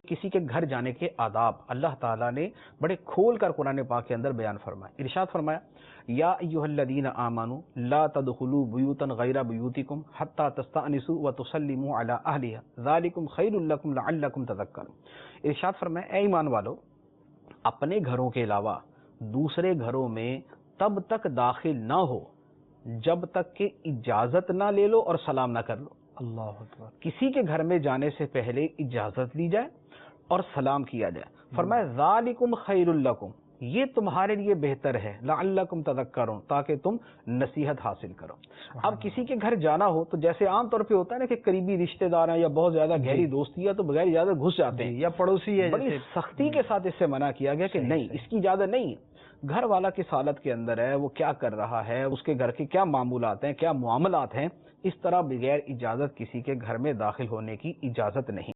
کسی کے گھر جانے کے آداب اللہ تعالیٰ نے بڑے کھول کر قرآن پاک کے اندر بیان فرمایا. ارشاد فرمایا یا ایھا الذین آمنوا لا تدخلوا بیوتا غیر بیوتکم حتی تستأنسوا وتسلموا علی اہلہا ذالکم خیر لکم لعلکم تذکرون. ارشاد فرمایا اے ایمان والو، اپنے گھروں کے علاوہ دوسرے گھروں میں تب تک داخل نہ ہو جب تک کہ اجازت نہ لے لو اور سلام نہ کر لو. اللہ اکبر. کسی کے گھر میں جانے سے پہلے اجازت لی جائے اور سلام کیا جائے. فرمایا ذالکم خیر لکم، یہ تمہارے لیے بہتر ہے، لعلکم تذکرون، تاکہ تم نصیحت حاصل کرو. اب کسی کے گھر جانا ہو تو جیسے عام طور پہ ہوتا ہے نا کہ قریبی رشتہ دار ہیں یا بہت زیادہ گہری دوستی ہے تو بغیر اجازت گھس جاتے ہیں، یا پڑوسی ہے، بڑی سختی کے ساتھ اس سے منع کیا گیا کہ نہیں، اس کی اجازت نہیں. گھر والا کس حالت کے اندر ہے، وہ کیا کر رہا ہے، اس کے گھر کے کیا معمولات ہیں، کیا معاملات ہیں، اس طرح بغیر اجازت کسی کے گھر میں داخل ہونے کی اجازت نہیں.